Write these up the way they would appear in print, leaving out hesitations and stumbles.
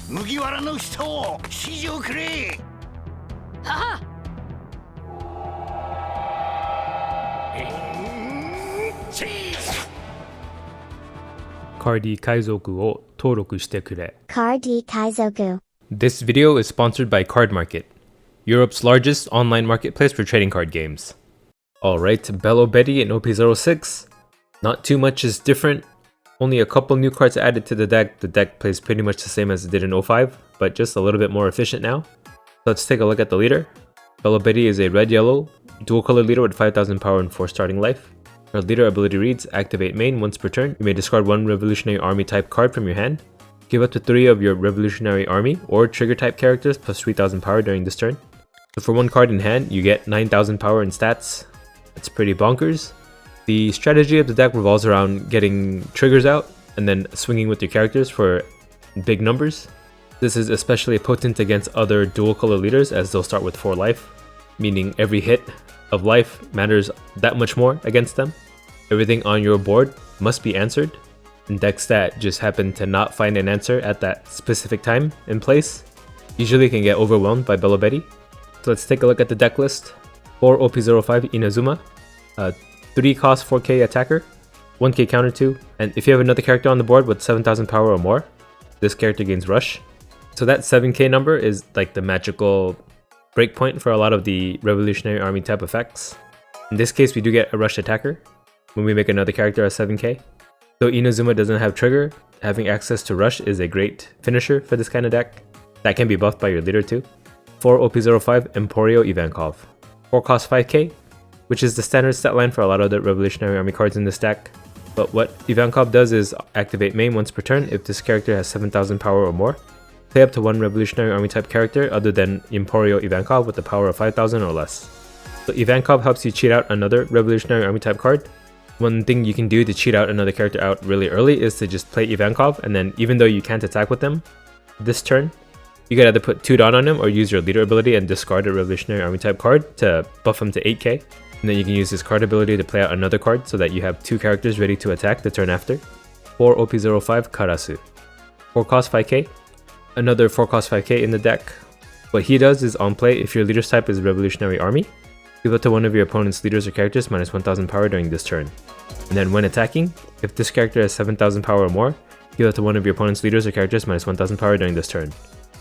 麦わらの人を指示をくれ。はは。カーディKaizokuを登録してくれ。 Card Kaizoku. This video is sponsored by Card Market, Europe's largest online marketplace for trading card games. Alright, BELO BETTY and OP06. Not too much is different. Only a couple new cards added to the deck. The deck plays pretty much the same as it did in 05, but just a little bit more efficient now. Let's take a look at the leader. BELO BETTY is a red-yellow, dual-color leader with 5000 power and 4 starting life. Her leader ability reads, activate main once per turn. You may discard one Revolutionary Army type card from your hand. Give up to 3 of your Revolutionary Army or trigger type characters plus 3000 power during this turn. So for one card in hand, you get 9000 power in stats. That's pretty bonkers. The strategy of the deck revolves around getting triggers out and then swinging with your characters for big numbers. This is especially potent against other dual color leaders as they'll start with 4 life, meaning every hit of life matters that much more against them. Everything on your board must be answered, and decks that just happen to not find an answer at that specific time and place usually can get overwhelmed by BELO BETTY. So let's take a look at the deck list. 4 OP05 Inazuma, 3 cost 4k attacker, 1k counter 2, and if you have another character on the board with 7000 power or more, this character gains rush. So that 7k number is like the magical breakpoint for a lot of the Revolutionary Army type effects. In this case, we do get a rushed attacker when we make another character at 7k. Though Inazuma doesn't have trigger, having access to rush is a great finisher for this kind of deck. That can be buffed by your leader too. 4 OP05 Emporio Ivankov, 4 cost 5k, which is the standard stat line for a lot of the Revolutionary Army cards in this deck. But what Ivankov does is activate main once per turn if this character has 7000 power or more. Play up to 1 Revolutionary Army type character other than Emporio Ivankov with a power of 5000 or less. So Ivankov helps you cheat out another Revolutionary Army type card. One thing you can do to cheat out another character out really early is to just play Ivankov, and then even though you can't attack with them this turn, you can either put 2 down on him or use your leader ability and discard a Revolutionary Army type card to buff him to 8k. And then you can use this card ability to play out another card so that you have 2 characters ready to attack the turn after. 4 OP05 Karasu, 4 cost 5k, another 4 cost 5k in the deck. What he does is on play, if your leader's type is Revolutionary Army, give up to one of your opponent's leaders or characters minus 1000 power during this turn. And then when attacking, if this character has 7000 power or more, give up to one of your opponent's leaders or characters minus 1000 power during this turn.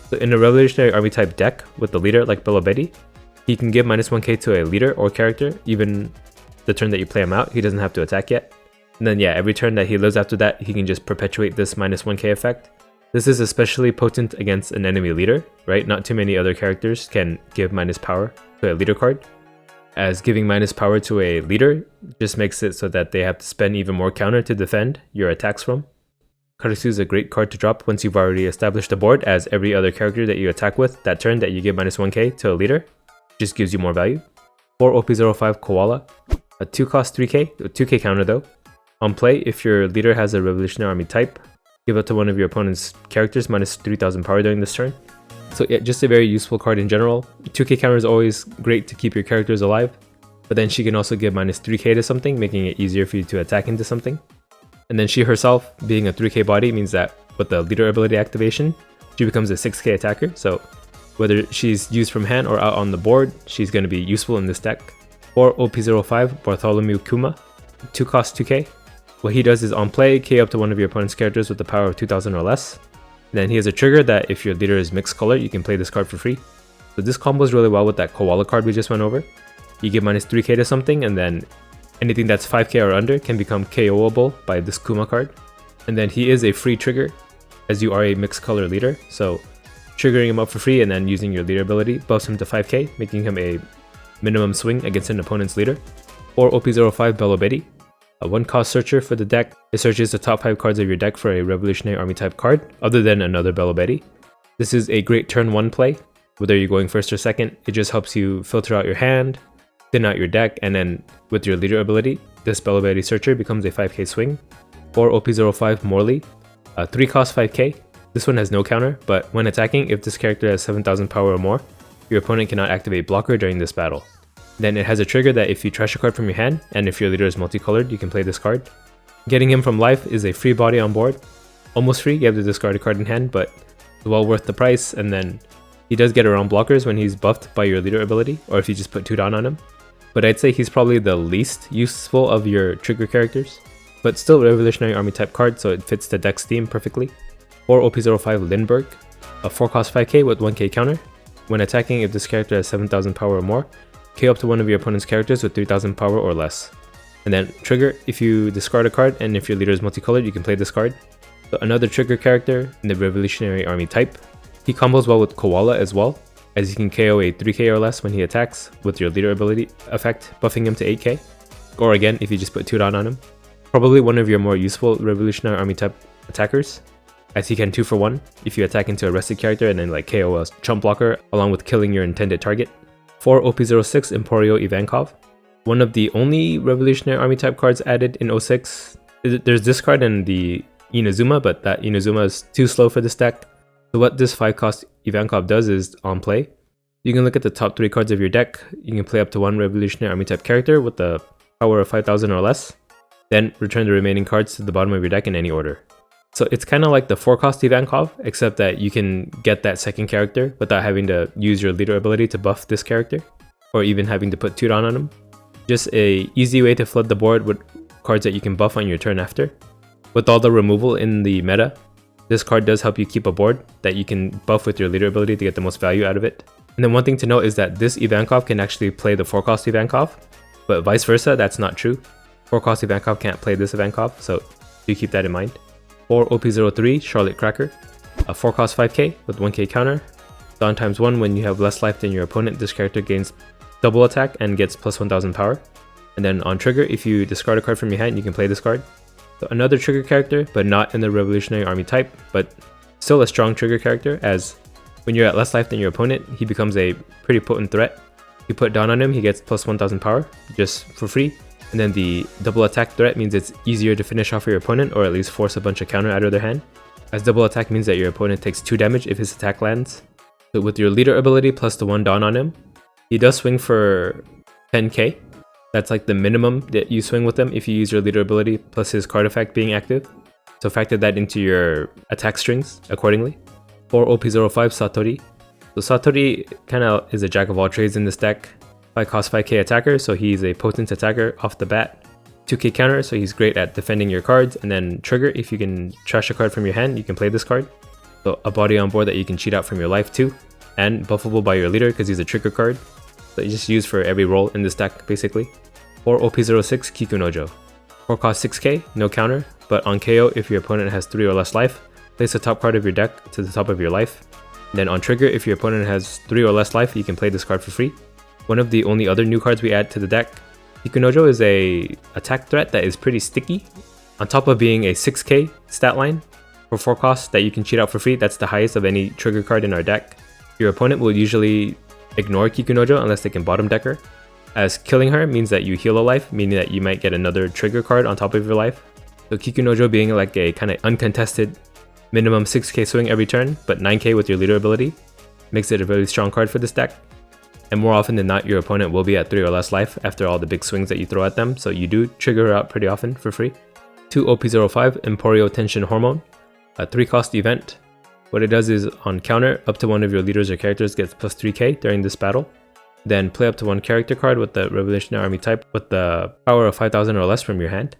So in a Revolutionary Army type deck with the leader like BELO BETTY, he can give minus 1k to a leader or character even the turn that you play him out. He doesn't have to attack yet. And then yeah, every turn that he lives after that, he can just perpetuate this minus 1k effect. This is especially potent against an enemy leader, right? Not too many other characters can give minus power to a leader card, as giving minus power to a leader just makes it so that they have to spend even more counter to defend your attacks from. Karasu is a great card to drop once you've already established the board, as every other character that you attack with that turn that you give minus 1k to a leader just gives you more value. 4 OP05 Koala, a 2 cost 3k, a 2k counter though. On play, if your leader has a Revolutionary Army type, give up to one of your opponent's characters minus 3000 power during this turn. So yeah, just a very useful card in general. 2k counter is always great to keep your characters alive, but then she can also give minus 3k to something, making it easier for you to attack into something. And then she herself, being a 3k body, means that with the leader ability activation, she becomes a 6k attacker. So whether she's used from hand or out on the board, she's going to be useful in this deck. 4 OP05 Bartholomew Kuma, 2 cost 2k. What he does is on play, K up to one of your opponent's characters with the power of 2000 or less. Then he has a trigger that if your leader is mixed color, you can play this card for free. So this combos really well with that Koala card we just went over. You give minus 3k to something, and then anything that's 5k or under can become KOable by this Kuma card. And then he is a free trigger, as you are a mixed color leader. So triggering him up for free and then using your leader ability buffs him to 5k, making him a minimum swing against an opponent's leader. 4 OP05 BELO BETTY, a 1 cost searcher for the deck. It searches the top 5 cards of your deck for a Revolutionary Army type card other than another BELO BETTY. This is a great turn 1 play. Whether you're going first or second, it just helps you filter out your hand, thin out your deck, and then with your leader ability, this BELO BETTY searcher becomes a 5k swing. 4 OP05 Morley, a 3 cost 5k. This one has no counter, but when attacking, if this character has 7000 power or more, your opponent cannot activate blocker during this battle. Then it has a trigger that if you trash a card from your hand, and if your leader is multicolored, you can play this card. Getting him from life is a free body on board. Almost free, you have to discard a card in hand, but It's well worth the price, and then he does get around blockers when he's buffed by your leader ability, or if you just put 2 down on him. But I'd say he's probably the least useful of your trigger characters. But still Revolutionary Army type card, so it fits the deck's theme perfectly. 4 OP05 Lindbergh, a 4 cost 5k with 1k counter. When attacking, if this character has 7000 power or more, KO up to one of your opponent's characters with 3000 power or less. And then trigger, if you discard a card and if your leader is multicolored, you can play this card. So another trigger character in the Revolutionary Army type. He combos well with Koala as well, as he can KO a 3k or less when he attacks with your leader ability effect, buffing him to 8k. Or again, if you just put 2 down on him. Probably one of your more useful Revolutionary Army type attackers, as he can 2 for 1 if you attack into a rested character and then like KO a chump blocker along with killing your intended target. 4 OP06 Emporio Ivankov, one of the only Revolutionary Army type cards added in 06. There's this card and the Inazuma, but that Inazuma is too slow for this deck. So what this 5 cost Ivankov does is, on play, you can look at the top 3 cards of your deck. You can play up to 1 Revolutionary Army type character with the power of 5000 or less, then return the remaining cards to the bottom of your deck in any order. So it's kind of like the 4 cost Ivankov, except that you can get that second character without having to use your leader ability to buff this character, or even having to put 2 down on him. Just a easy way to flood the board with cards that you can buff on your turn after. With all the removal in the meta, this card does help you keep a board that you can buff with your leader ability to get the most value out of it. And then one thing to note is that this Ivankov can actually play the 4 cost Ivankov, but vice versa, that's not true. 4 cost Ivankov can't play this Ivankov, so do keep that in mind. 4 OP03 Charlotte Cracker, a 4 cost 5k with 1k counter. Dawn times 1, when you have less life than your opponent, this character gains double attack and gets plus 1000 power. And then on trigger, if you discard a card from your hand, you can play this card. So another trigger character, but not in the Revolutionary Army type, but still a strong trigger character, as when you're at less life than your opponent, he becomes a pretty potent threat. You put Dawn on him, he gets plus 1000 power, just for free. And then the double attack threat means it's easier to finish off your opponent, or at least force a bunch of counter out of their hand, as double attack means that your opponent takes 2 damage if his attack lands. So with your leader ability plus the 1 Dawn on him, he does swing for 10k. That's like the minimum that you swing with him if you use your leader ability plus his card effect being active. So factor that into your attack strings accordingly. 4 OP05 Satori. So Satori kind of is a jack of all trades in this deck. 5 cost 5k attacker, so he's a potent attacker off the bat. 2k counter, so he's great at defending your cards. And then trigger, if you can trash a card from your hand, you can play this card. So a body on board that you can cheat out from your life too. And buffable by your leader because he's a trigger card. So you just use for every role in this deck basically. 4 OP06 Kikunojo. 4 cost 6k, no counter, but on KO, if your opponent has 3 or less life, place the top card of your deck to the top of your life. Then on trigger, if your opponent has 3 or less life, you can play this card for free. One of the only other new cards we add to the deck. Kikunojo is a attack threat that is pretty sticky. On top of being a 6k stat line for 4 costs that you can cheat out for free, that's the highest of any trigger card in our deck. Your opponent will usually ignore Kikunojo unless they can bottom deck her, as killing her means that you heal a life, meaning that you might get another trigger card on top of your life. So Kikunojo being like a kind of uncontested minimum 6k swing every turn, but 9k with your leader ability, makes it a really strong card for this deck. And more often than not, your opponent will be at 3 or less life after all the big swings that you throw at them, so you do trigger her out pretty often for free. 2 OP05 Emporio Tension Hormone, a 3 cost event. What it does is, on counter, up to one of your leaders or characters gets plus 3k during this battle. Then play up to 1 character card with the Revolutionary Army type with the power of 5000 or less from your hand.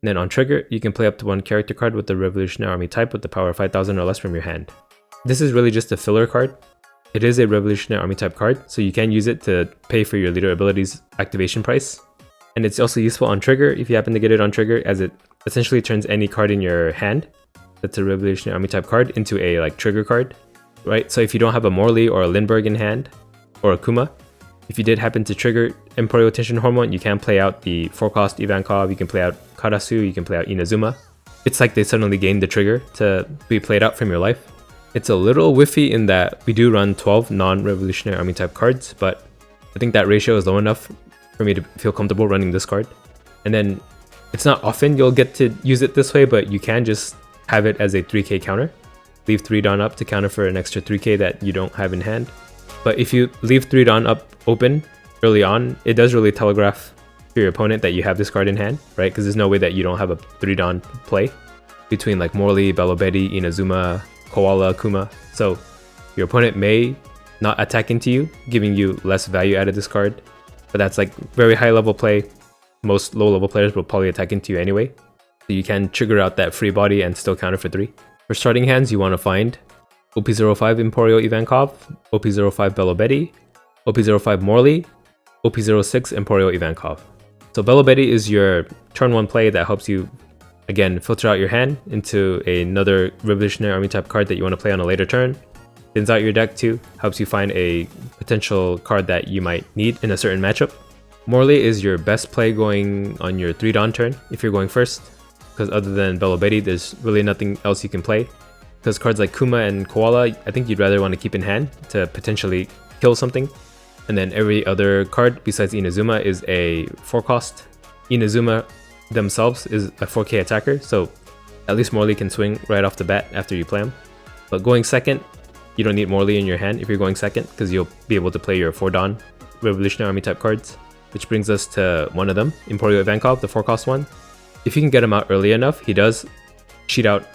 And then on trigger, you can play up to 1 character card with the Revolutionary Army type with the power of 5000 or less from your hand. This is really just a filler card. It is a Revolutionary Army type card, so you can use it to pay for your leader abilities activation price. And it's also useful on trigger if you happen to get it on trigger, as it essentially turns any card in your hand that's a Revolutionary Army type card into a like trigger card, right? So if you don't have a Morley or a Lindbergh in hand, or a Kuma, if you did happen to trigger Emporio Tension Hormone, you can play out the 4 cost Ivankov, you can play out Karasu, you can play out Inazuma. It's like they suddenly gained the trigger to be played out from your life. It's a little whiffy in that we do run 12 non-Revolutionary Army type cards, but I think that ratio is low enough for me to feel comfortable running this card. And then it's not often you'll get to use it this way, but you can just have it as a 3k counter. Leave 3 Dawn up to counter for an extra 3k that you don't have in hand. But if you leave 3 Dawn up open early on, it does really telegraph to your opponent that you have this card in hand, right? Because there's no way that you don't have a 3 Dawn play between like Morley, BELO BETTY, Inazuma, Koala, Kuma. So your opponent may not attack into you, giving you less value out of this card. But that's like very high level play. Most low level players will probably attack into you anyway. So you can trigger out that free body and still counter for 3. For starting hands, you want to find OP05 Emporio Ivankov, OP05 Bello Betty, OP05 Morley, OP06 Emporio Ivankov. So Bello Betty is your turn 1 play that helps you, again, filter out your hand into another Revolutionary Army type card that you want to play on a later turn. Thins out your deck too, helps you find a potential card that you might need in a certain matchup. Morley is your best play going on your 3 Dawn turn if you're going first, because other than Bello Betty, there's really nothing else you can play. Because cards like Kuma and Koala, I think you'd rather want to keep in hand to potentially kill something. And then every other card besides Inazuma is a 4 cost. Inazuma themselves is a 4k attacker, so at least Morley can swing right off the bat after you play him. But going second, you don't need Morley in your hand if you're going second, because you'll be able to play your 4 Dawn Revolutionary Army type cards. Which brings us to one of them, Emporio Ivankov, the 4 cost one. If you can get him out early enough, he does cheat out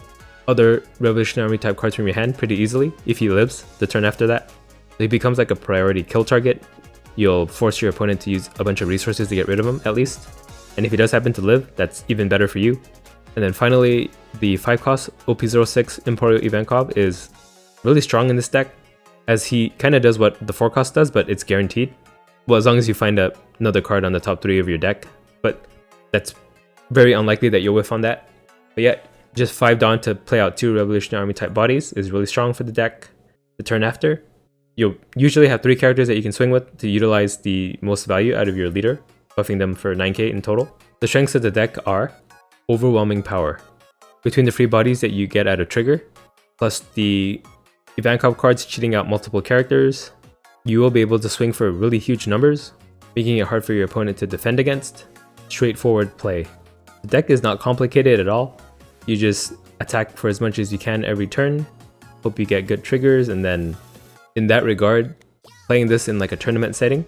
other Revolutionary Army type cards from your hand pretty easily if he lives the turn after that. So he becomes like a priority kill target. You'll force your opponent to use a bunch of resources to get rid of him at least. And if he does happen to live, that's even better for you. And then finally, the 5 cost OP06 Emporio Ivankov is really strong in this deck, as he kind of does what the 4 cost does, but it's guaranteed. Well, as long as you find another card on the top 3 of your deck, but that's very unlikely that you'll whiff on that. But yeah, just 5 Dawn to play out 2 Revolutionary Army type bodies is really strong for the deck. The turn after, you'll usually have 3 characters that you can swing with to utilize the most value out of your leader, buffing them for 9k in total. The strengths of the deck are overwhelming power. Between the free bodies that you get out of trigger, plus the Ivankov cards cheating out multiple characters, you will be able to swing for really huge numbers, making it hard for your opponent to defend against. Straightforward play. The deck is not complicated at all. You just attack for as much as you can every turn, hope you get good triggers, and then in that regard, playing this in like a tournament setting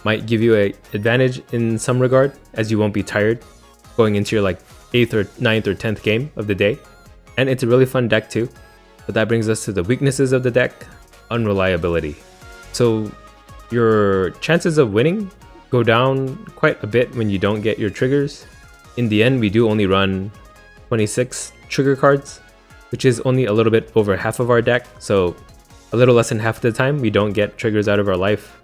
might give you an advantage in some regard, as you won't be tired going into your like 8th or 9th or 10th game of the day. And it's a really fun deck too. But that brings us to the weaknesses of the deck: unreliability. So your chances of winning go down quite a bit when you don't get your triggers. In the end, we do only run 26 trigger cards, which is only a little bit over half of our deck, so a little less than half of the time we don't get triggers out of our life.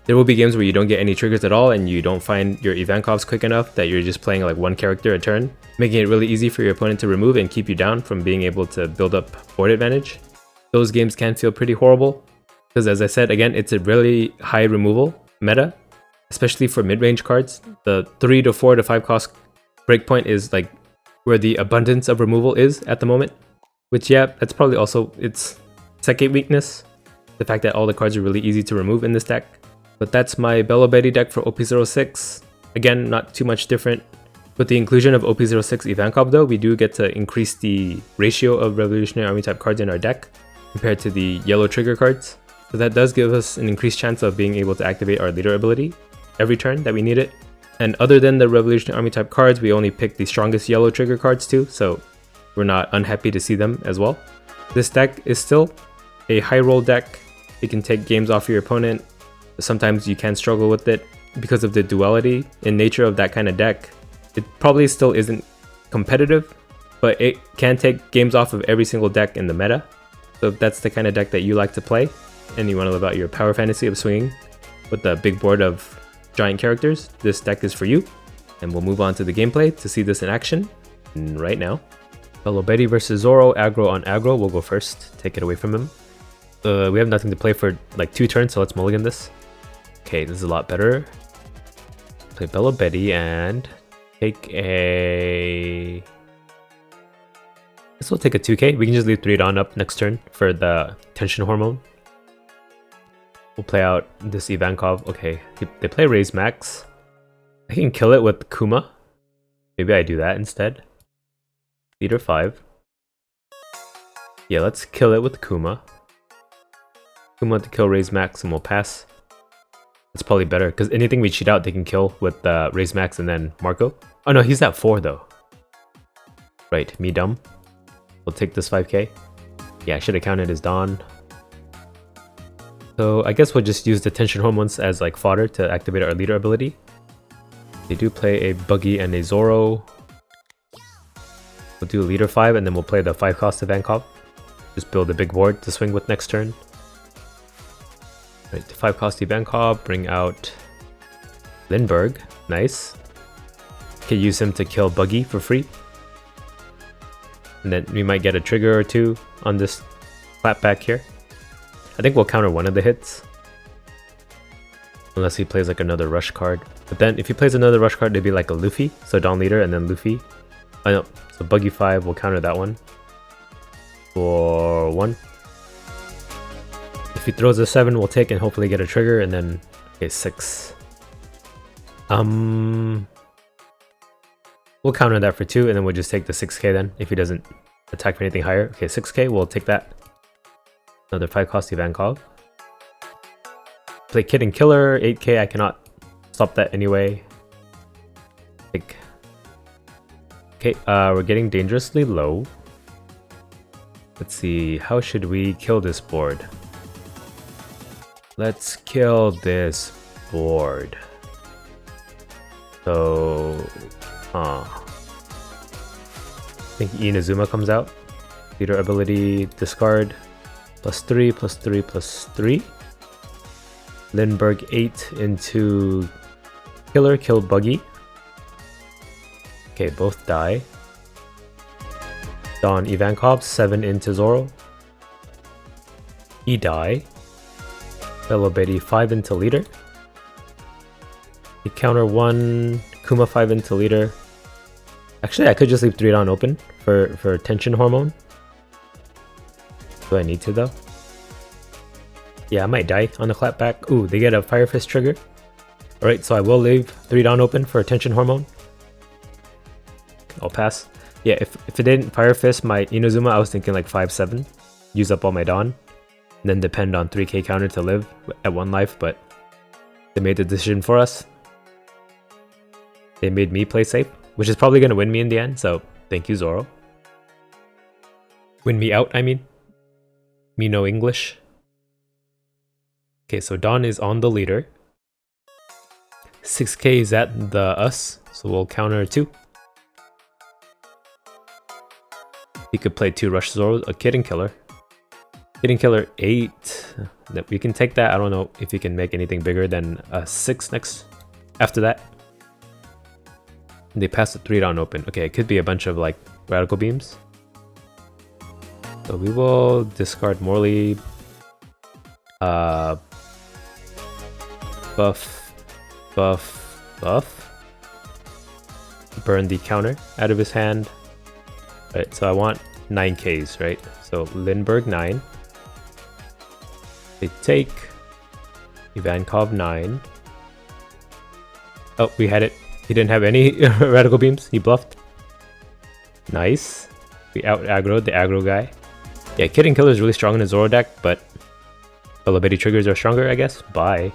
There will be games where you don't get any triggers at all and you don't find your Ivankovs quick enough that you're just playing like 1 character a turn, making it really easy for your opponent to remove and keep you down from being able to build up board advantage. Those games can feel pretty horrible, because as I said, again, it's a really high removal meta, especially for mid-range cards. The 3 to 4 to 5 cost breakpoint is like where the abundance of removal is at the moment, which yeah, that's probably also its second weakness, the fact that all the cards are really easy to remove in this deck. But that's my Bello Betty deck for OP06. Again, not too much different. With the inclusion of OP06 Ivankov though, we do get to increase the ratio of Revolutionary Army type cards in our deck compared to the yellow trigger cards. So that does give us an increased chance of being able to activate our leader ability every turn that we need it. And other than the Revolutionary Army type cards, we only pick the strongest yellow trigger cards too, so we're not unhappy to see them as well. This deck is still a high roll deck. It can take games off your opponent. Sometimes you can struggle with it because of the duality in nature of that kind of deck. It probably still isn't competitive, but it can take games off of every single deck in the meta. So if that's the kind of deck that you like to play, and you want to live out your power fantasy of swinging with the big board of giant characters, this deck is for you. And we'll move on to the gameplay to see this in action right now. Bello Betty versus Zoro, aggro on aggro. We'll go first, take it away from him. We have nothing to play for like 2 turns, so let's mulligan this. Okay, this is a lot better. Play Bello Betty and take a... This will take a 2k. We can just leave 3 Dawn up next turn for the tension hormone. We'll play out this Ivankov. Okay, they play Raise Max. I can kill it with Kuma. Maybe I do that instead. Leader 5. Yeah, let's kill it with Kuma. Kuma to kill Raise Max and we'll pass. That's probably better, because anything we cheat out they can kill with Raise Max and then Marco. Oh no, he's at 4 though. Right, me dumb. We'll take this 5k. Yeah, I should have counted his Dawn. So I guess we'll just use the tension hormones as like fodder to activate our leader ability. They do play a Buggy and a Zoro. We'll do leader 5 and then we'll play the 5 cost of Vankov. Just build a big board to swing with next turn. Right, 5 cost Vankov, bring out Lindbergh. Nice. Can use him to kill Buggy for free. And then we might get a trigger or two on this clapback here. I think we'll counter one of the hits. Unless he plays like another rush card. But then if he plays another rush card, it'd be like a Luffy. So Dawn Leader and then Luffy. I know. So Buggy 5 will counter that one. For 1. If he throws a 7, we'll take and hopefully get a trigger. And then, okay, 6. We'll counter that for 2 and then we'll just take the 6k then. If he doesn't attack for anything higher. Okay, 6k, we'll take that. Another 5 cost Vankov. Play Kid and Killer, 8k, I cannot stop that anyway. Like, okay, we're getting dangerously low. Let's see, how should we kill this board? Let's kill this board. So, I think Inazuma comes out. Leader ability, discard. +3, +3, +3. Lindbergh 8 into Killer, kill Buggy. Okay, both die. Dawn Ivankov, 7 into Zoro. He die. Bello Betty 5 into leader. He counter 1, Kuma 5 into leader. Actually, I could just leave 3 down open for tension hormone. Do I need to though? Yeah, I might die on the clapback. Ooh, they get a Fire Fist trigger. Alright, so I will leave 3 down open for tension hormone. I'll pass. Yeah, if it didn't Fire Fist my Inazuma, I was thinking like 5-7. Use up all my Dawn. And then depend on 3k counter to live at 1 life, but they made the decision for us. They made me play safe, which is probably going to win me in the end, so thank you, Zoro. Win me out, I mean. Me no English. Okay, so Dawn is on the leader. 6k is at the us, so we'll counter 2. He could play 2 Rush Zoro, a Kid and Killer. Kid and Killer 8. We can take that. I don't know if he can make anything bigger than a 6 next after that. They pass the 3 down open. Okay, it could be a bunch of like Radical Beams. So we will discard Morley. Buff. Burn the counter out of his hand. Right, so I want 9Ks, right? So Lindbergh 9. They take Ivankov 9. Oh, we had it. He didn't have any Radical Beams. He bluffed. Nice. We out aggroed the aggro guy. Yeah, Kid and Killer is really strong in his Zoro deck, but Bello Betty triggers are stronger, I guess. Bye.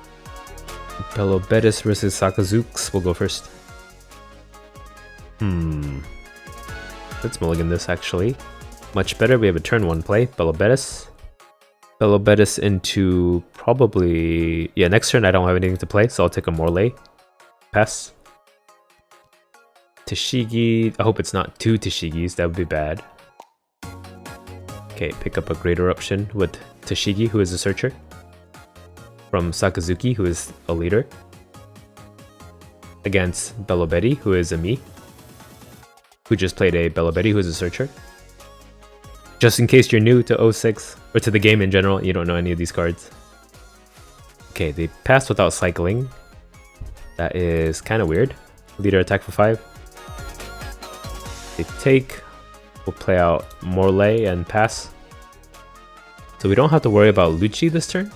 Bello Bettis versus Sakazuki. We'll go first. Let's mulligan this actually. Much better. We have a turn 1 play. Bello Bettis. Bello Bettis into probably... Yeah, next turn I don't have anything to play, so I'll take a Morley. Pass. Tashigi. I hope it's not 2 Tashigis. That would be bad. Okay, pick up a Great Eruption with Tashigi, who is a searcher. From Sakazuki, who is a leader. Against Bello Betty, who is a me. Who just played a Bello Betty, who is a searcher. Just in case you're new to 06, or to the game in general, you don't know any of these cards. Okay, they pass without cycling. That is kind of weird. Leader attack for 5. They take. We'll play out Morley and pass. So we don't have to worry about Lucci this turn.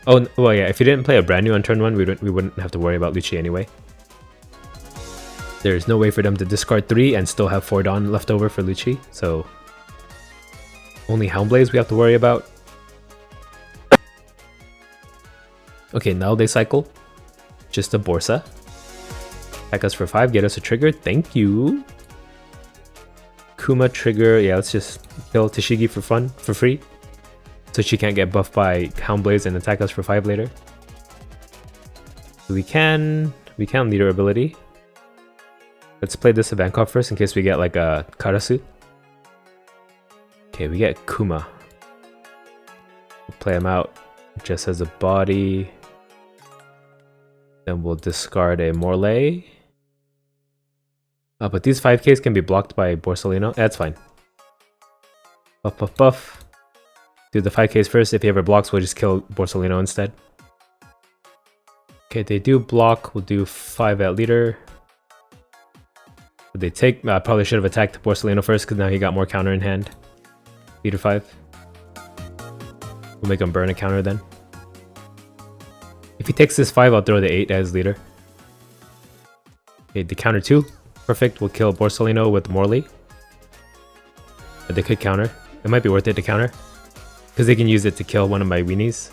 Oh, well, yeah, if you didn't play a brand new on turn 1, we wouldn't have to worry about Lucci anyway. There's no way for them to discard 3 and still have 4 Dawn left over for Lucci, so only Houndblades we have to worry about. Okay, now they cycle. Just a Borsa. Attack us for 5, get us a trigger, thank you. Kuma trigger, yeah, let's just kill Tashigi for fun, for free. So she can't get buffed by Houndblaze and attack us for 5 later. So we can lead her ability. Let's play this Ivankov first in case we get like a Karasu. Okay, we get Kuma. We'll play him out just as a body. Then we'll discard a Morlaix. But these 5Ks can be blocked by Borsalino. That's fine. Buff, buff, buff. Do the 5Ks first. If he ever blocks, we'll just kill Borsalino instead. Okay, they do block. We'll do 5 at leader. Would they take? I probably should have attacked Borsalino first because now he got more counter in hand. Leader 5. We'll make him burn a counter then. If he takes this 5, I'll throw the 8 as leader. Okay, the counter 2. Perfect, we'll kill Borsalino with Morlaix. But they could counter. It might be worth it to counter. Because they can use it to kill one of my weenies.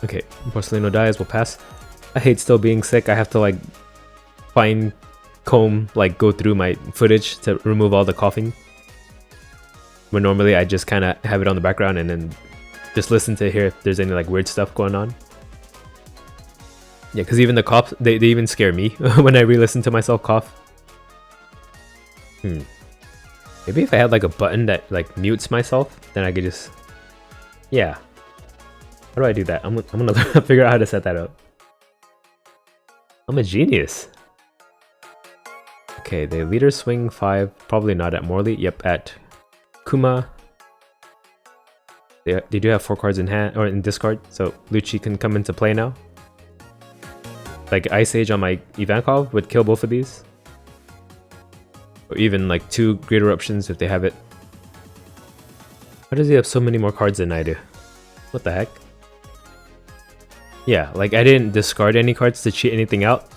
Okay, Borsalino dies, we'll pass. I hate still being sick. I have to like fine comb, like go through my footage to remove all the coughing. When normally I just kind of have it on the background and then just listen to hear if there's any like weird stuff going on. Yeah, because even the coughs, they even scare me when I re-listen to myself cough. Maybe if I had like a button that like mutes myself, then I could just... Yeah. How do I do that? I'm gonna figure out how to set that up. I'm a genius. Okay, the leader swing 5, probably not at Morlaix. Yep, at Kuma. They do have 4 cards in hand or in discard, so Lucci can come into play now. Like Ice Age on my Ivankov would kill both of these. Or even like 2 Great Eruptions if they have it. Why does he have so many more cards than I do? What the heck? Yeah, like I didn't discard any cards to cheat anything out.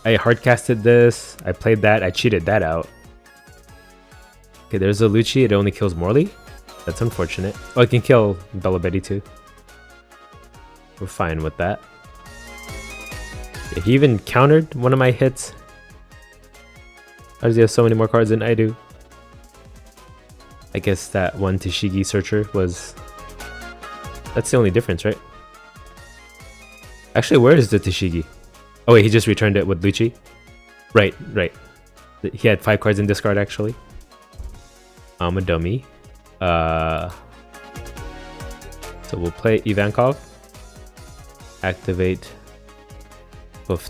I hardcasted this, I played that, I cheated that out. Okay, there's a Lucci, it only kills Morlaix. That's unfortunate. Oh, it can kill BELO BETTY too. We're fine with that. He even countered one of my hits. How does he have so many more cards than I do? I guess that one Tashigi Searcher was... That's the only difference, right? Actually, where is the Tashigi? Oh wait, he just returned it with Lucci. Right. He had 5 cards in discard actually. I'm a dummy. So we'll play Ivankov. Activate buff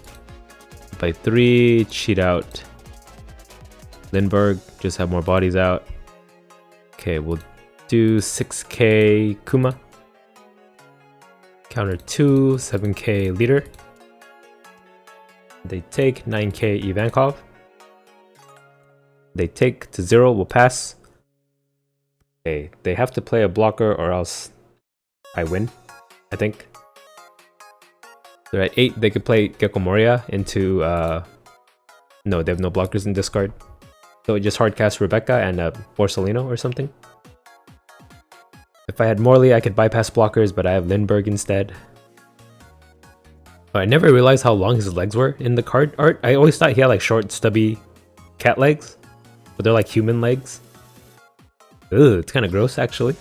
by 3, cheat out Lindbergh, just have more bodies out. Okay, we'll do 6k Kuma. Counter 2, 7k leader. They take 9k Ivankov. They take to 0, we'll pass. Okay, they have to play a blocker or else I win, I think. They're at 8, they could play Gecko Moria into... No, they have no blockers in discard. So just hardcast Rebecca and Borsalino or something. If I had Morlaix, I could bypass blockers, but I have Lindbergh instead. I never realized how long his legs were in the card art. I always thought he had like short, stubby cat legs, but they're like human legs. Ugh, it's kind of gross actually.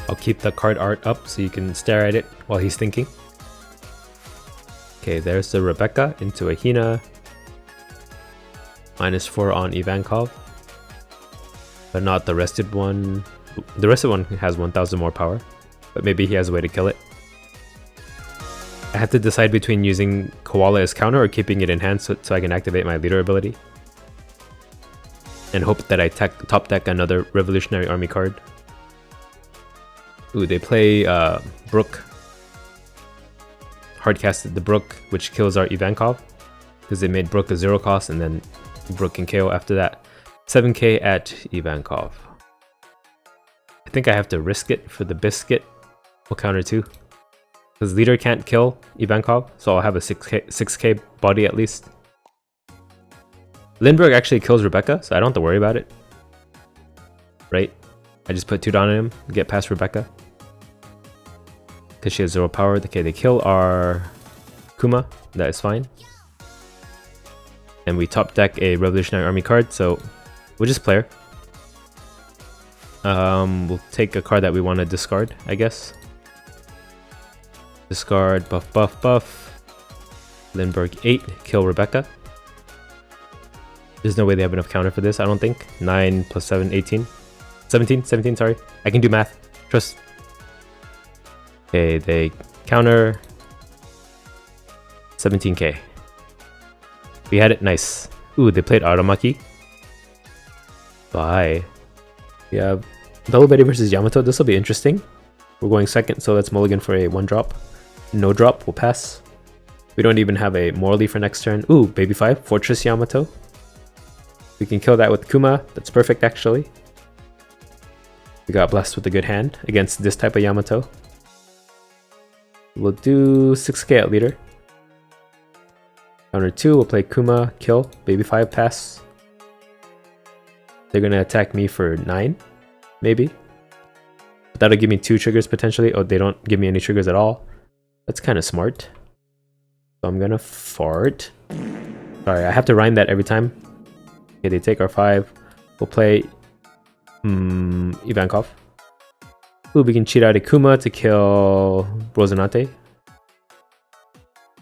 I'll keep the card art up so you can stare at it while he's thinking. Okay, there's the Rebecca into a Hina. -4 on Ivankov. But not the rested one. The rested one has 1000 more power, but maybe he has a way to kill it. I have to decide between using Koala as counter or keeping it in hand so I can activate my leader ability. And hope that I top deck another Revolutionary Army card. Ooh, they play Brook. Hardcasted the Brook, which kills our Ivankov. Because they made Brook a 0 cost and then Brook can KO after that. 7k at Ivankov. I think I have to risk it for the biscuit. We'll counter 2. Because leader can't kill Ivankov, so I'll have a 6k body at least. Lindbergh actually kills Rebecca, so I don't have to worry about it. Right? I just put 2 down on him, get past Rebecca. Because she has 0 power. Okay, they kill our Kuma. That is fine. And we top deck a Revolutionary Army card, so we'll just play her. We'll take a card that we want to discard, I guess. Discard, buff, buff, buff. Lindbergh 8, kill Rebecca. There's no way they have enough counter for this, I don't think. 9 plus 7, 18. 17, sorry. I can do math. Trust. Okay, they counter 17k. We had it, nice. Ooh, they played Aramaki. Bye. We have Bello Betty versus Yamato. This will be interesting. We're going second, so let's mulligan for a 1-drop. No drop, we'll pass. We don't even have a Morley for next turn. Ooh, baby 5, Fortress Yamato. We can kill that with Kuma. That's perfect, actually. We got blessed with a good hand against this type of Yamato. We'll do 6k at leader. Counter 2, we'll play Kuma, kill, baby 5, pass. They're gonna attack me for 9, maybe. But that'll give me 2 triggers potentially. Oh, they don't give me any triggers at all. That's kind of smart. So I'm gonna fart. Sorry, I have to rhyme that every time. Okay, they take our 5. We'll play Ivankov. Ooh, we can cheat out a Kuma to kill Rosinante.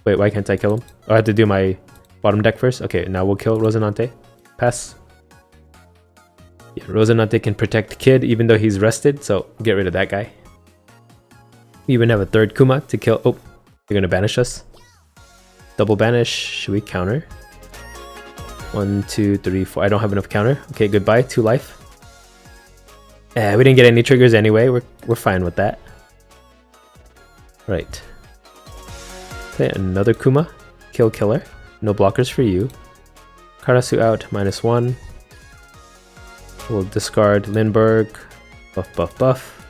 Wait, why can't I kill him? Oh, I have to do my bottom deck first? Okay, now we'll kill Rosinante. Pass. Yeah, Rosinante can protect Kid even though he's rested, so get rid of that guy. We even have a third Kuma to kill. Oh, they're gonna banish us. Double banish. Should we counter? 1, 2, 3, 4. I don't have enough counter. Okay, goodbye. 2 life. We didn't get any triggers anyway. We're fine with that. Right. Play another Kuma. Kill killer. No blockers for you. Karasu out. -1. We'll discard Lindbergh. Buff, buff, buff.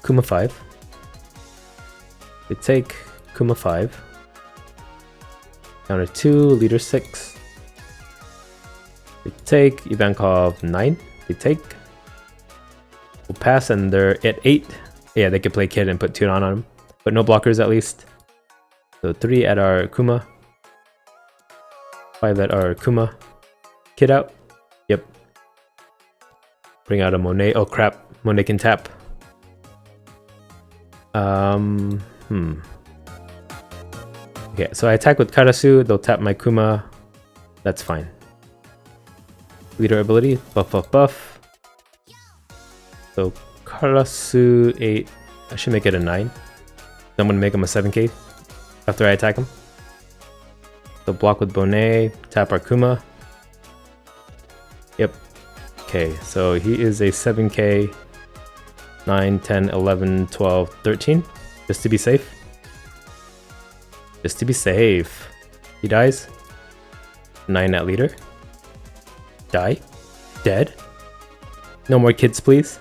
Kuma 5. We take Kuma 5. Counter 2. Leader 6. We take Ivankov 9. We take. We'll pass and they're at 8. Yeah, they could play Kid and put 2 on him. But no blockers at least. So 3 at our Kuma. 5 at our Kuma. Kid out. Yep. Bring out a Monet. Oh crap. Monet can tap. Okay, so I attack with Karasu. They'll tap my Kuma. That's fine. Leader ability. Buff, buff, buff. So Karasu 8. I should make it a 9. I'm gonna make him a 7k after I attack him. So block with Bonet, tap our Kuma. Yep. Okay, so he is a 7k. 9, 10, 11, 12, 13. Just to be safe. Just to be safe. He dies. 9 at leader. Die. Dead. No more kids, please.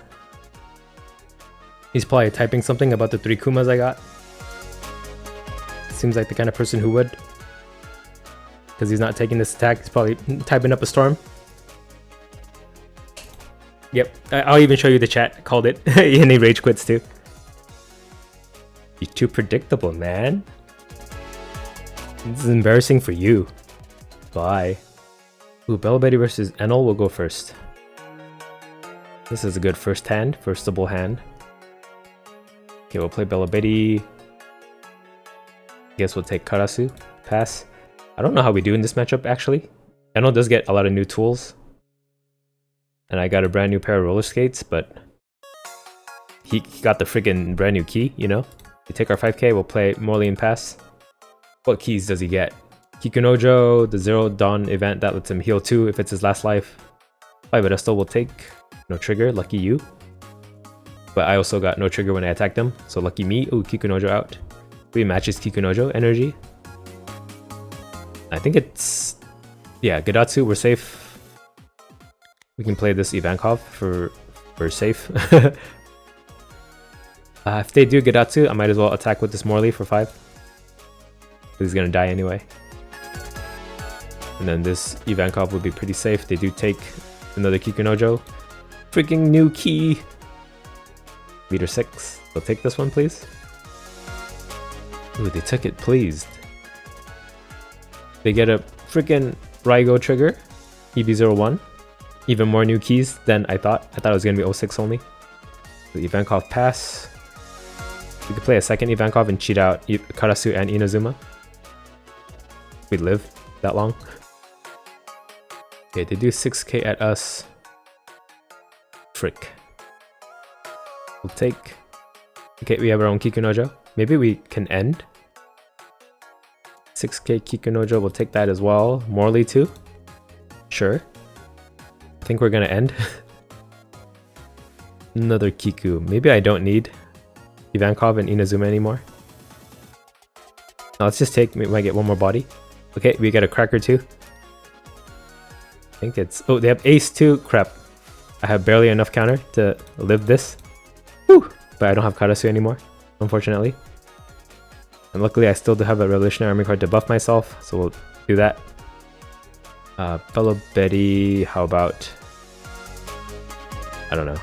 He's probably typing something about the 3 Kumas I got. Seems like the kind of person who would. Because he's not taking this attack. He's probably typing up a storm. Yep, I'll even show you the chat. Called it. And he rage quits too. You're too predictable, man. This is embarrassing for you. Bye. Ooh, Bello Betty versus Enel will go first. This is a good first hand. Firstable hand. Okay, we'll play Bello Betty. Guess we'll take Karasu. Pass. I don't know how we do in this matchup, actually. Enel does get a lot of new tools. And I got a brand new pair of roller skates, but he got the freaking brand new key, you know? We take our 5k, we'll play Morley and pass. What keys does he get? Kikunojo, the 0 Dawn event that lets him heal 2 if it's his last life. 5 Edesto will take. No trigger, lucky you. But I also got no trigger when I attacked him, so lucky me. Ooh, Kikunojo out. We matches Kikunojo energy. I think it's... yeah, Gadatsu, we're safe. We can play this Ivankov for safe. If they do Gadatsu, I might as well attack with this Morley for 5. He's gonna die anyway. And then this Ivankov would be pretty safe. They do take another Kikunojo. Freaking new key! Leader 6. So take this one, please. Ooh, they took it pleased. They get a freaking Raigo trigger, EB01. Even more new keys than I thought. I thought it was gonna be 06 only. The Ivankov pass. We could play a second Ivankov and cheat out Karasu and Inazuma. We live that long. Okay, they do 6k at us. Frick. We'll take... Okay, we have our own Kikunojo. Maybe we can end. 6k Kikunojo, we'll take that as well. Morley too? Sure. I think we're gonna end. Another Kiku. Maybe I don't need Ivankov and Inazuma anymore. No, let's just take... We might get one more body. Okay, we get a Cracker too. I think it's... Oh, they have Ace too? Crap. I have barely enough counter to live this. Whew! But I don't have Karasu anymore, unfortunately. And luckily I still do have a Revolutionary Army card to buff myself, so we'll do that. BELO BETTY, how about... I don't know.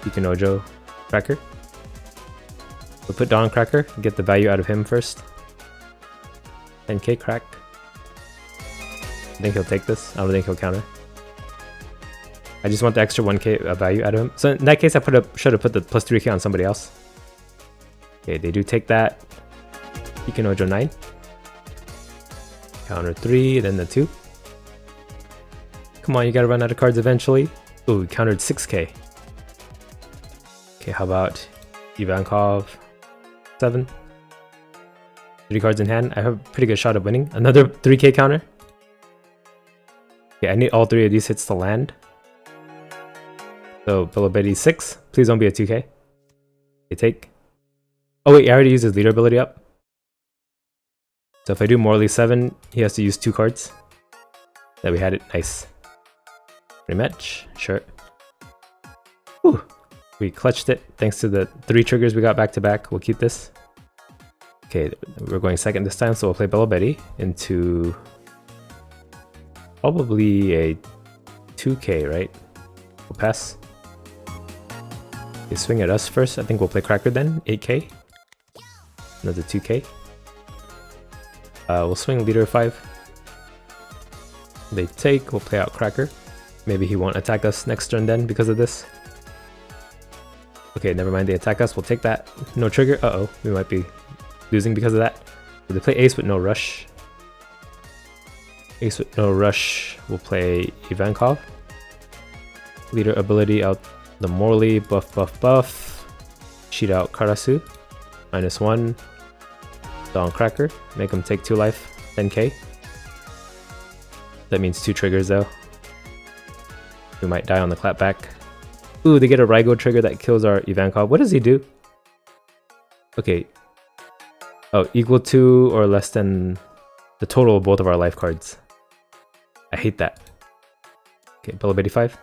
Ikunojo Cracker. We'll put Don Cracker, get the value out of him first. 10k crack. I think he'll take this. I don't think he'll counter. I just want the extra 1k value out of him. So in that case, I should have put the plus 3k on somebody else. Okay, they do take that. Ikunojo 9. Counter 3, then the 2. Come on, you gotta run out of cards eventually. Ooh, we countered 6k. Okay, how about Ivankov 7? 3 cards in hand. I have a pretty good shot of winning. Another 3k counter. Okay, I need all 3 of these hits to land. So, BELO BETTY 6. Please don't be a 2k. Okay, take. Oh wait, I already used his leader ability up. So if I do Morley 7, he has to use 2 cards. There we had it. Nice. Rematch. Sure. Whew. We clutched it thanks to the 3 triggers we got back to back. We'll keep this. Okay, we're going second this time, so we'll play BELO BETTY into probably a 2k, right? We'll pass. They swing at us first. I think we'll play Cracker then. 8k. Another 2k. We'll swing leader 5. They take. We'll play out Cracker. Maybe he won't attack us next turn then because of this. Okay, never mind. They attack us. We'll take that. No trigger. Uh-oh. We might be losing because of that. So they play Ace with no rush. Ace with no rush. We'll play Ivankov. Leader ability out the Morley. Buff, buff, buff. Cheat out Karasu. -1. Don Cracker. Make him take 2 life. 10k. That means 2 triggers though. We might die on the clapback. Ooh, they get a Raigo trigger that kills our Ivankov. What does he do? Okay. Oh, equal to or less than the total of both of our life cards. I hate that. Okay, BELO BETTY 5.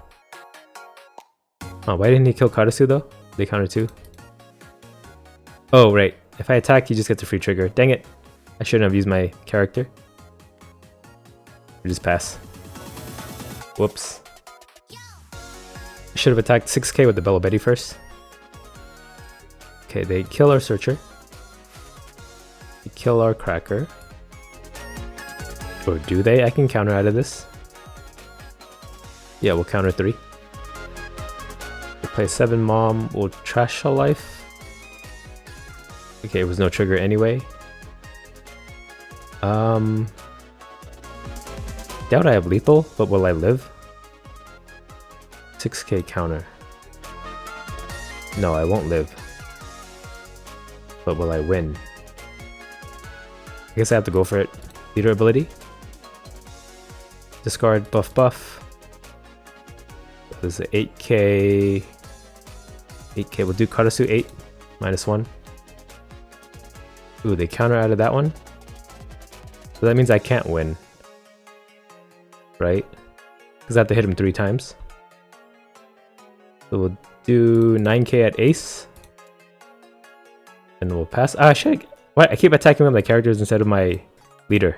Oh, why didn't he kill Karasu though? They counter 2. Oh, right. If I attack, you just get the free trigger. Dang it. I shouldn't have used my character. We just pass. Whoops. I should have attacked 6k with the BELO BETTY first. Okay, they kill our Searcher. They kill our Cracker. Or do they? I can counter out of this. Yeah, we'll counter 3. We'll play 7 Mom. We'll trash a life. Okay, it was no trigger anyway. Doubt I have lethal, but will I live? 6k counter. No, I won't live. But will I win? I guess I have to go for it. Leader ability. Discard buff buff. This is 8k. 8k. We'll do Karasu 8. -1. Ooh, they counter out of that one. So that means I can't win. Right? Because I have to hit him 3 times. So we'll do 9k at Ace. And we'll pass. Ah, shit. What? I keep attacking with my characters instead of my leader.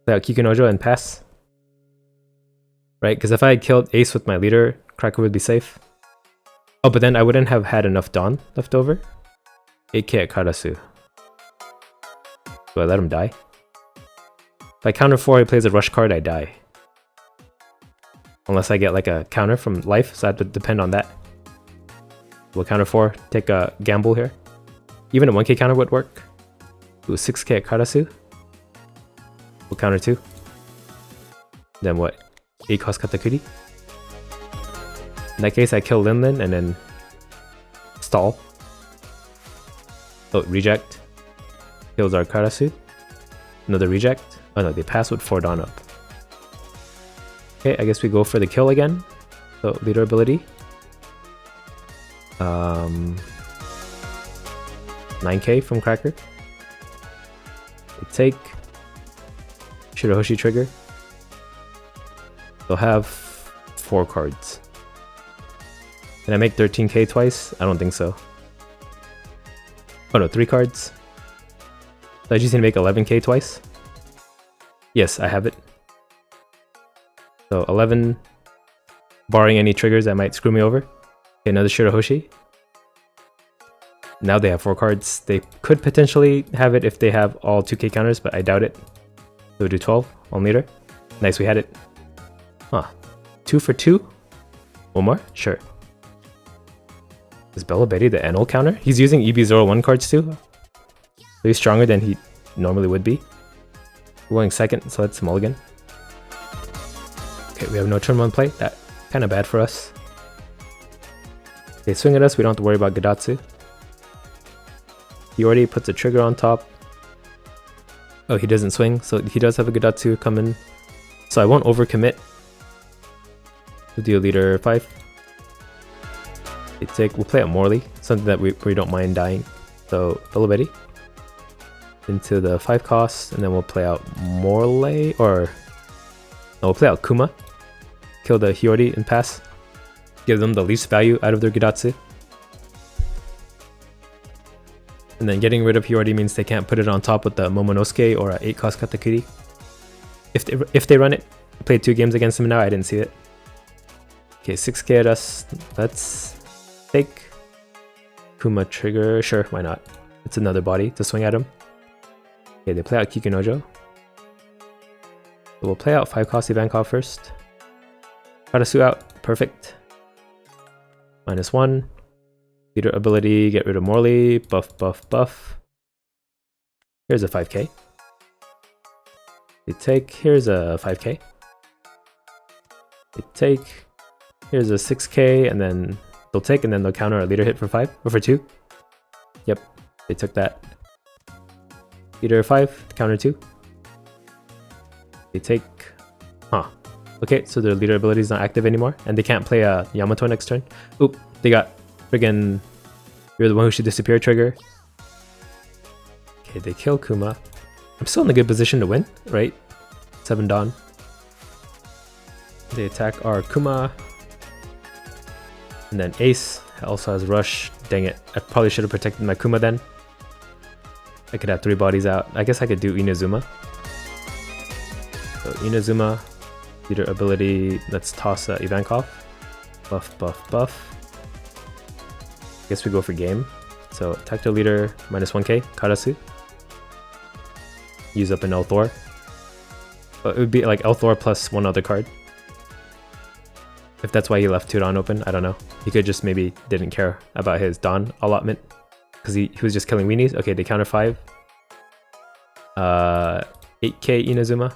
Play out Kikunojo and pass. Right? Because if I had killed Ace with my leader, Cracker would be safe. Oh, but then I wouldn't have had enough Dawn left over. 8k at Karasu. Do I let him die? If I counter 4, he plays a rush card, I die. Unless I get like a counter from life, so I have to depend on that. We'll counter 4, take a gamble here. Even a 1k counter would work. Do a 6k at Karasu. We'll counter 2. Then what? 8 cost Katakuri. In that case, I kill Linlin and then stall. Oh, reject. Kills our Karasu. Another reject. Oh no, they pass with 4 Dawn up. Okay, I guess we go for the kill again. So, leader ability. 9k from Cracker. They take. Shirahoshi trigger. They'll have 4 cards. Can I make 13k twice? I don't think so. Oh no, 3 cards. So I just need to make 11k twice. Yes, I have it. So 11, barring any triggers that might screw me over. Okay, another Shirahoshi. Now they have 4 cards. They could potentially have it if they have all 2k counters, but I doubt it. So we'll do 12 on leader. Nice, we had it. Huh. 2 for 2? One more? Sure. Is BELO BETTY the Enel counter? He's using EB01 cards too. So he's stronger than he normally would be. We're going second, so let's mulligan. Okay, we have no turn 1 play. That kind of bad for us. They swing at us, we don't have to worry about Gadatsu. He already puts a trigger on top. Oh, he doesn't swing, so he does have a Gadatsu coming. So I won't overcommit. We'll do leader 5. We'll play out Morley, something that we don't mind dying. So BELO BETTY into the 5 cost, and then we'll play out Morley, or no, we'll play out Kuma. Kill the Hiyori and pass. Give them the least value out of their Gadatsu. And then getting rid of Hiyori means they can't put it on top with the Momonosuke or a 8 cost Katakuri. If they run it, I played 2 games against him now, I didn't see it. Okay, 6k at us. Let's take Kuma trigger. Sure, why not? It's another body to swing at him. Okay, they play out Kikunojo. So we'll play out 5 cost Ivankov first. Karasu out. Perfect. -1. Leader ability, get rid of Morley. Buff, buff, buff. Here's a 5k. They take. Here's a 5k. They take. Here's a 6k, and then they'll take, and then they'll counter a leader hit for 5 or for 2. Yep, they took that. Leader 5, counter 2. They take. Huh. Okay, so their leader ability is not active anymore, and they can't play a Yamato next turn. Oop, they got friggin' you're the one who should disappear trigger. Okay, they kill Kuma. I'm still in a good position to win, right? 7 Dawn. They attack our Kuma. And then Ace also has Rush. Dang it, I probably should have protected my Kuma then. I could have 3 bodies out. I guess I could do Inazuma. So Inazuma, leader ability, let's toss Ivankov. Buff, buff, buff. Guess we go for game. So attack the leader, -1k, Karasu. Use up an Elthor. But it would be like Elthor plus 1 other card. If that's why he left 2 Dawn open, I don't know. He could just maybe didn't care about his Dawn allotment. Because he was just killing weenies. Okay, they counter 5. 8k Inazuma.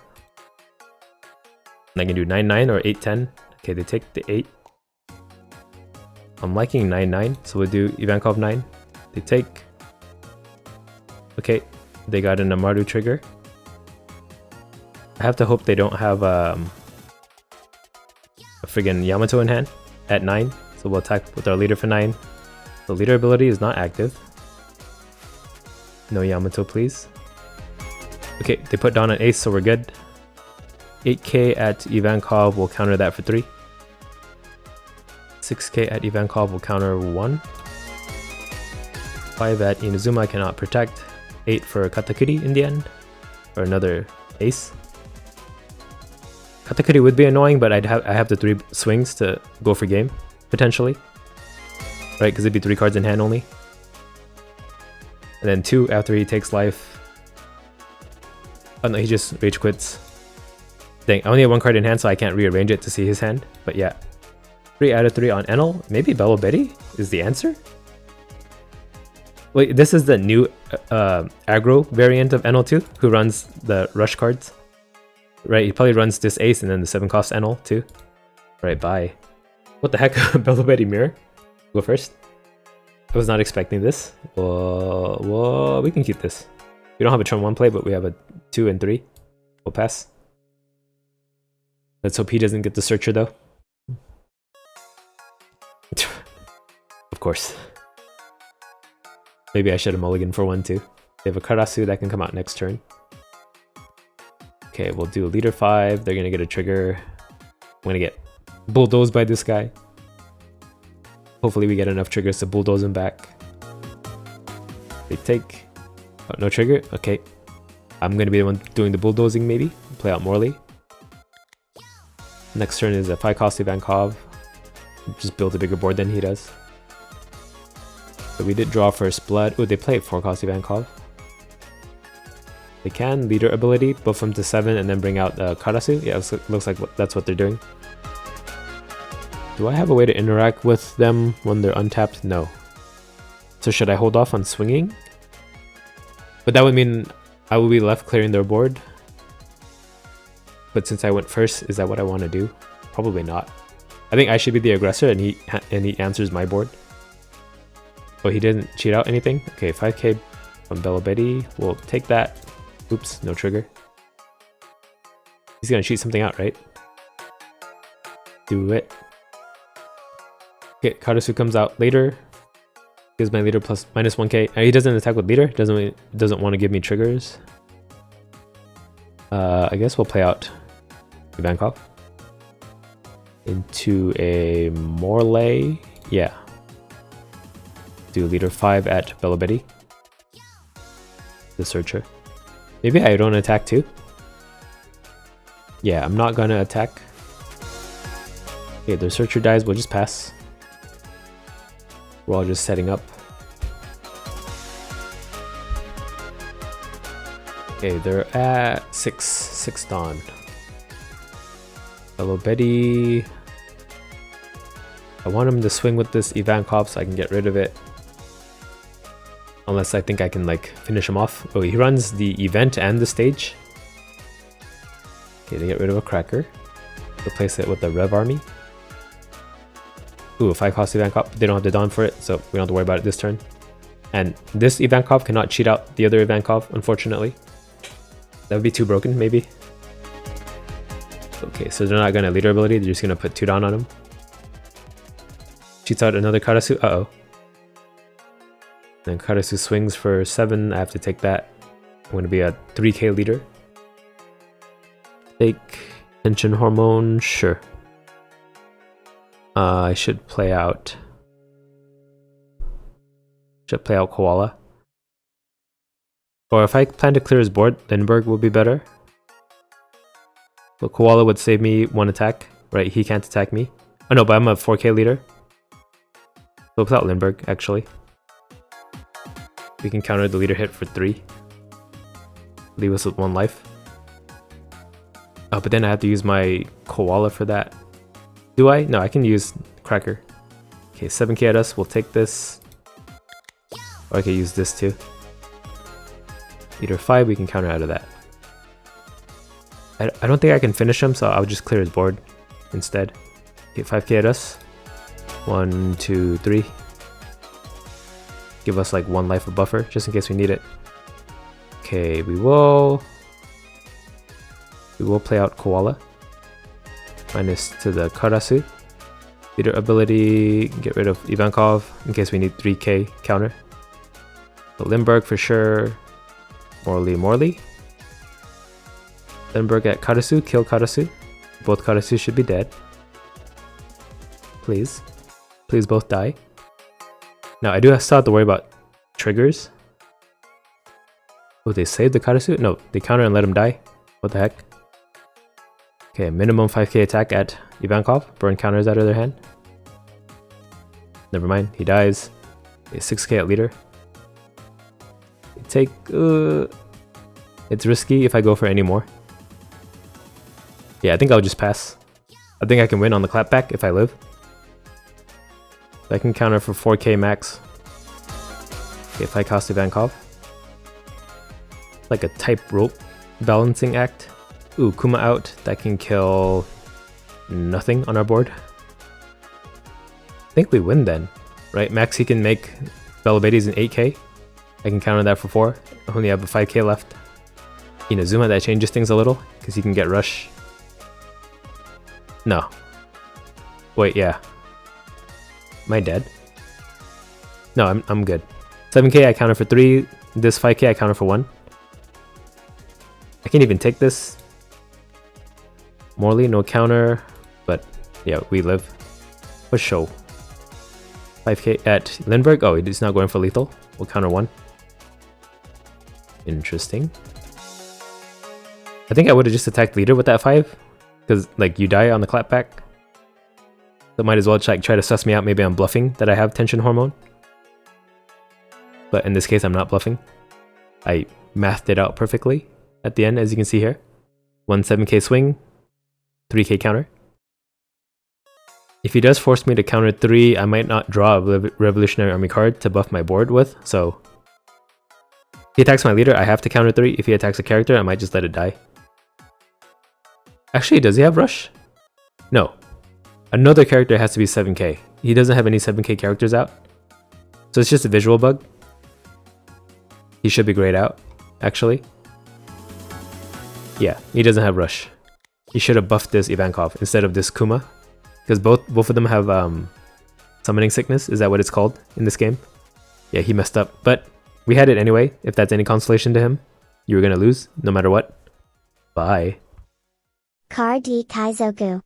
And I can do 9-9 or 8-10. Okay, they take the 8. I'm liking 9-9, so we'll do Ivankov 9. They take. Okay, they got an Amaru trigger. I have to hope they don't have a friggin' Yamato in hand at 9. So we'll attack with our leader for 9. The leader ability is not active. No Yamato, please. Okay, they put down an ace, so we're good. 8k at Ivankov will counter that for 3. 6k at Ivankov will counter 1. 5 at Inazuma I cannot protect. 8 for Katakuri in the end. Or another ace. Katakuri would be annoying, but I have the 3 swings to go for game, potentially. Right, because it'd be 3 cards in hand only. And then 2 after he takes life. Oh no, he just rage quits. Dang, I only have one card in hand, so I can't rearrange it to see his hand. But yeah. 3 out of 3 on Enel. Maybe BELO BETTY is the answer? Wait, this is the new aggro variant of Enel 2, who runs the rush cards. Right, he probably runs this ace and then the 7 cost Enel too. Right, bye. What the heck? BELO BETTY mirror? Go first. I was not expecting this. Well, we can keep this. We don't have a turn 1 play, but we have a 2 and 3. We'll pass. Let's hope he doesn't get the searcher though. Of course. Maybe I should have mulliganed for 1 too. They have a Karasu that can come out next turn. Okay, we'll do a leader 5. They're gonna get a trigger. I'm gonna get bulldozed by this guy. Hopefully we get enough triggers to bulldoze him back. They take... Oh, no trigger? Okay. I'm gonna be the one doing the bulldozing maybe. Play out Morley. Next turn is a 5 cost Ivankov. Just build a bigger board than he does. So we did draw first blood. Oh, they play 4 cost Ivankov. They can leader ability, buff him to 7 and then bring out Karasu. Yeah, it looks like that's what they're doing. Do I have a way to interact with them when they're untapped? No. So should I hold off on swinging? But that would mean I will be left clearing their board. But since I went first, is that what I want to do? Probably not. I think I should be the aggressor and he answers my board. Oh, he didn't cheat out anything? Okay, 5k from BELO BETTY. We'll take that. Oops, no trigger. He's gonna cheat something out, right? Do it. Okay, Karasu comes out later. Gives my leader plus minus 1k. He doesn't attack with leader. Doesn't want to give me triggers. I guess we'll play out Ivankov into a Morley. Yeah. Do leader 5 at BELO BETTY. The searcher. Maybe I don't attack too. Yeah, I'm not gonna attack. Okay, their searcher dies. We'll just pass. We're all just setting up. Okay, they're at 6 Dawn. BELO BETTY. I want him to swing with this Ivankov so I can get rid of it. Unless I think I can like finish him off. Oh, he runs the event and the stage. Okay, they get rid of a cracker. Replace it with the Rev Army. Ooh, a 5 cost Ivankov. They don't have the Dawn for it, so we don't have to worry about it this turn. And this Ivankov cannot cheat out the other Ivankov, unfortunately. That would be too broken, maybe. Okay, so they're not gonna leader ability, they're just gonna put 2 down on him. Cheats out another Karasu. Uh-oh. Then Karasu swings for 7. I have to take that. I'm gonna be a 3k leader. Take tension hormone, sure. I should play out Koala. Or if I plan to clear his board, Lindbergh will be better. But Koala would save me 1 attack, right? He can't attack me. Oh no, but I'm a 4k leader. So without Lindbergh, actually. We can counter the leader hit for 3. Leave us with 1 life. Oh, but then I have to use my Koala for that. Do I? No, I can use Cracker. Okay, 7k at us. We'll take this. Or I can use this too. Leader 5, we can counter out of that. I don't think I can finish him, so I'll just clear his board instead. Okay, 5k at us. 1, 2, 3. Give us like 1 life of buffer, just in case we need it. Okay, we will play out Koala. Minus to the Karasu. Leader ability, get rid of Ivankov in case we need 3k counter. So Lindbergh for sure. Morley. Lindbergh at Karasu, kill Karasu. Both Karasu should be dead. Please. Please both die. Now I do still have to worry about triggers. Oh, they saved the Karasu? No, they counter and let him die. What the heck? Okay, minimum 5k attack at Ivankov. Burn counters out of their hand. Never mind, he dies. Okay, 6k at leader. They take It's risky if I go for any more. Yeah, I think I'll just pass. I think I can win on the clapback if I live. I can counter for 4k max. If I cost Ivankov. Like a type rope balancing act. Ooh, Kuma out. That can kill nothing on our board. I think we win then, right? Max he can make BELO BETTYs in 8k. I can counter that for 4. I only have a 5k left. Inazuma, that changes things a little, because he can get rush. No. Wait, yeah. Am I dead? No, I'm good. 7k I counter for 3. This 5k I counter for 1. I can't even take this. Morley, no counter. But yeah, we live. For show. 5k at Lindbergh. Oh, he's not going for lethal. We'll counter 1. Interesting. I think I would have just attacked leader with that 5. Because, like, you die on the clapback. So might as well try to suss me out. Maybe I'm bluffing that I have tension hormone. But in this case, I'm not bluffing. I mathed it out perfectly at the end, as you can see here. 1 7k swing, 3k counter. If he does force me to counter 3, I might not draw a Revolutionary Army card to buff my board with. So if he attacks my leader, I have to counter 3. If he attacks a character, I might just let it die. Actually, does he have rush? No. Another character has to be 7k. He doesn't have any 7k characters out. So it's just a visual bug. He should be grayed out, actually. Yeah, he doesn't have rush. He should have buffed this Ivankov instead of this Kuma. Because both of them have summoning sickness. Is that what it's called in this game? Yeah, he messed up. But we had it anyway, if that's any consolation to him. You were going to lose, no matter what. Bye. Car D Kaizoku.